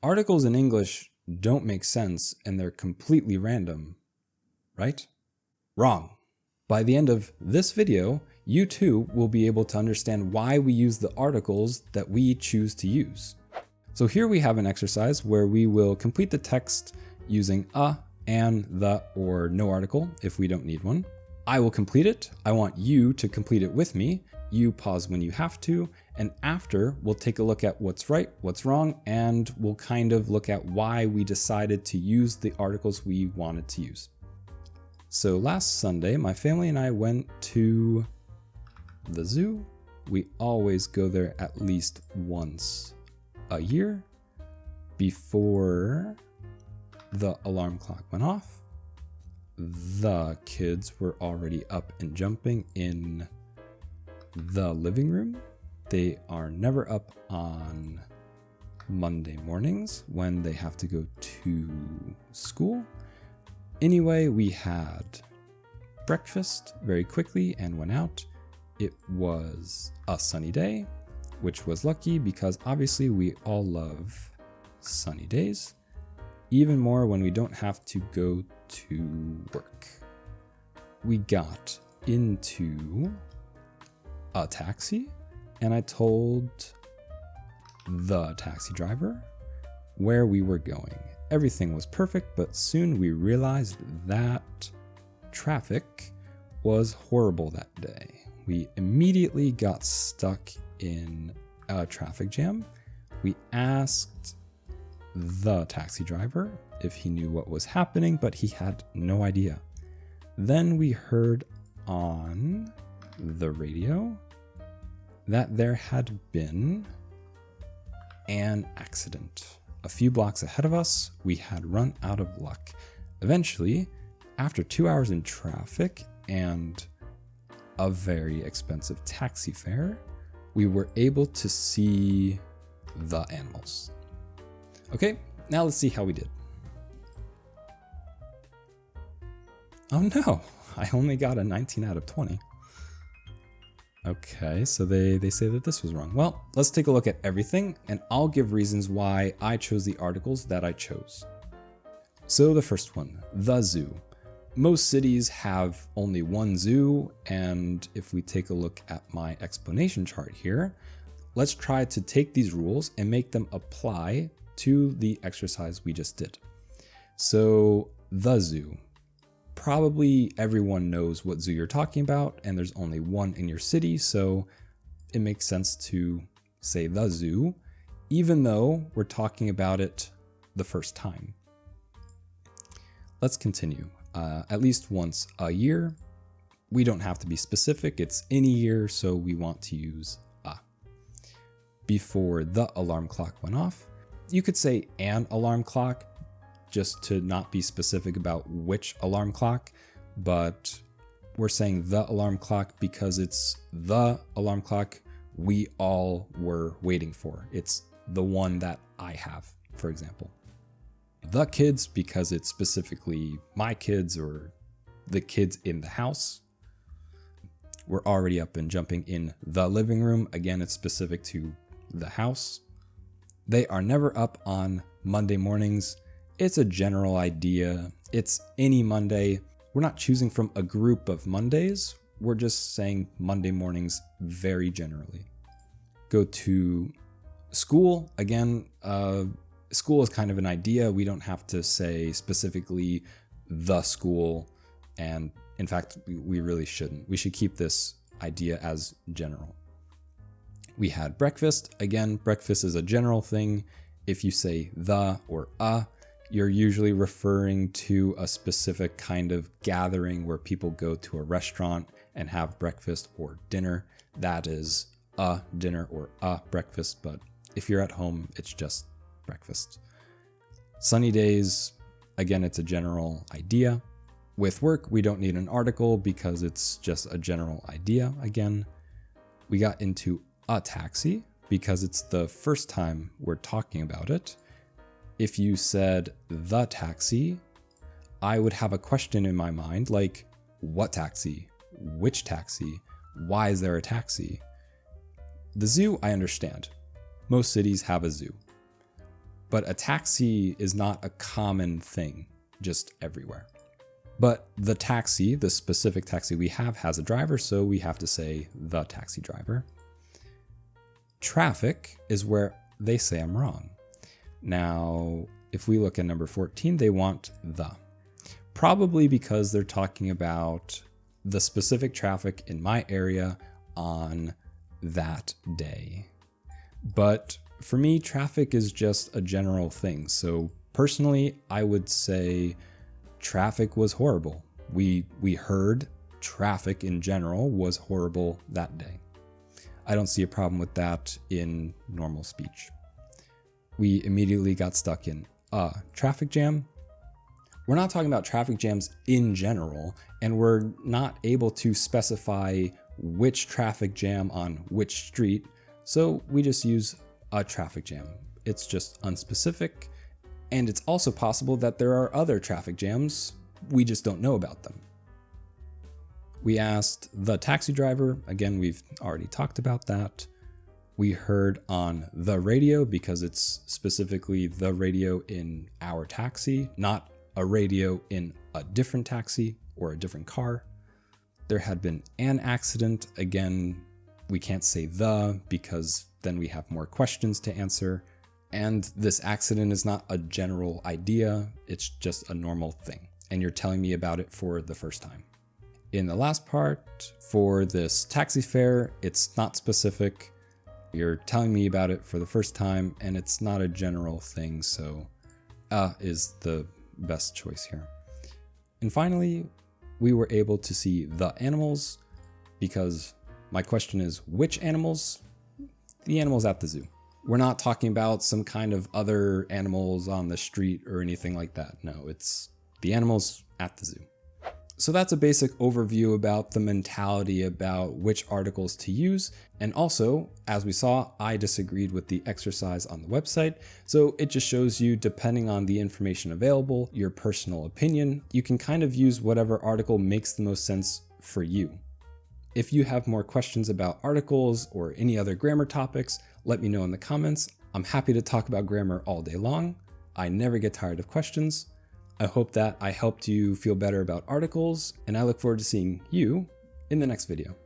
Articles in English don't make sense and they're completely random, right? Wrong. By the end of this video, you too will be able to understand why we use the articles that we choose to use. So here we have an exercise where we will complete the text using a, and, the, or no article if we don't need one. I will complete it. I want you to complete it with me. You pause when you have to, and after we'll take a look at what's right, what's wrong, and we'll kind of look at why we decided to use the articles we wanted to use. So last Sunday, my family and I went to the zoo. We always go there at least once a year before the alarm clock went off. The kids were already up and jumping in the living room. They are never up on Monday mornings when they have to go to school. Anyway, we had breakfast very quickly and went out. It was a sunny day, which was lucky because obviously we all love sunny days, even more when we don't have to go to work. We got into a taxi and I told the taxi driver where we were going. Everything was perfect, but soon we realized that traffic was horrible that day. We immediately got stuck in a traffic jam. We asked the taxi driver if he knew what was happening, but he had no idea. Then we heard on the radio that there had been an accident. A few blocks ahead of us, we had run out of luck. Eventually, after 2 hours in traffic and a very expensive taxi fare, we were able to see the animals. Okay, now let's see how we did. Oh no, I only got a 19 out of 20. Okay, so they say that this was wrong. Well, let's take a look at everything and I'll give reasons why I chose the articles that I chose. So the first one, the zoo. Most cities have only one zoo, and if we take a look at my explanation chart here, let's try to take these rules and make them apply to the exercise we just did. So the zoo. Probably everyone knows what zoo you're talking about, and there's only one in your city, so it makes sense to say the zoo, even though we're talking about it the first time. Let's continue. At least once a year. We don't have to be specific, it's any year, so we want to use a. Before the alarm clock went off. You could say an alarm clock, just to not be specific about which alarm clock, but we're saying the alarm clock because it's the alarm clock we all were waiting for. It's the one that I have, for example. The kids because it's specifically my kids or the kids in the house. We're already up and jumping in the living room. Again, it's specific to the house. They are never up on Monday mornings. It's a general idea. It's any Monday. We're not choosing from a group of Mondays. We're just saying Monday mornings very generally. Go to school. Again, school is kind of an idea. We don't have to say specifically the school. And in fact, we really shouldn't. We should keep this idea as general. We had breakfast. Again, breakfast is a general thing. If you say the or a, you're usually referring to a specific kind of gathering where people go to a restaurant and have breakfast or dinner. That is a dinner or a breakfast, but if you're at home, it's just breakfast. Sunny days, again, it's a general idea. With work, we don't need an article because it's just a general idea again. We got into a taxi because it's the first time we're talking about it. If you said the taxi, I would have a question in my mind like, what taxi? Which taxi? Why is there a taxi? The zoo, I understand. Most cities have a zoo. but a taxi is not a common thing just everywhere. But the taxi, the specific taxi we have, has a driver, so we have to say the taxi driver. Traffic is where they say I'm wrong. Now, if we look at number 14, they want the. Probably because they're talking about the specific traffic in my area on that day. But for me, traffic is just a general thing. So personally, I would say traffic was horrible. We heard traffic in general was horrible that day. I don't see a problem with that in normal speech. We immediately got stuck in a traffic jam. We're not talking about traffic jams in general, and we're not able to specify which traffic jam on which street, so we just use a traffic jam. It's just unspecific, and it's also possible that there are other traffic jams, we just don't know about them. We asked the taxi driver, again, we've already talked about that. We heard on the radio because it's specifically the radio in our taxi, not a radio in a different taxi or a different car. There had been an accident. Again, we can't say the because then we have more questions to answer. And this accident is not a general idea, it's just a normal thing. And you're telling me about it for the first time. In the last part, for this taxi fare, it's not specific. You're telling me about it for the first time, and it's not a general thing, so is the best choice here. And finally, we were able to see the animals, because my question is, which animals? The animals at the zoo. We're not talking about some kind of other animals on the street or anything like that. No, it's the animals at the zoo. So that's a basic overview about the mentality about which articles to use. And also, as we saw, I disagreed with the exercise on the website. So it just shows you, depending on the information available, your personal opinion, you can kind of use whatever article makes the most sense for you. If you have more questions about articles or any other grammar topics, let me know in the comments. I'm happy to talk about grammar all day long. I never get tired of questions. I hope that I helped you feel better about articles, and I look forward to seeing you in the next video.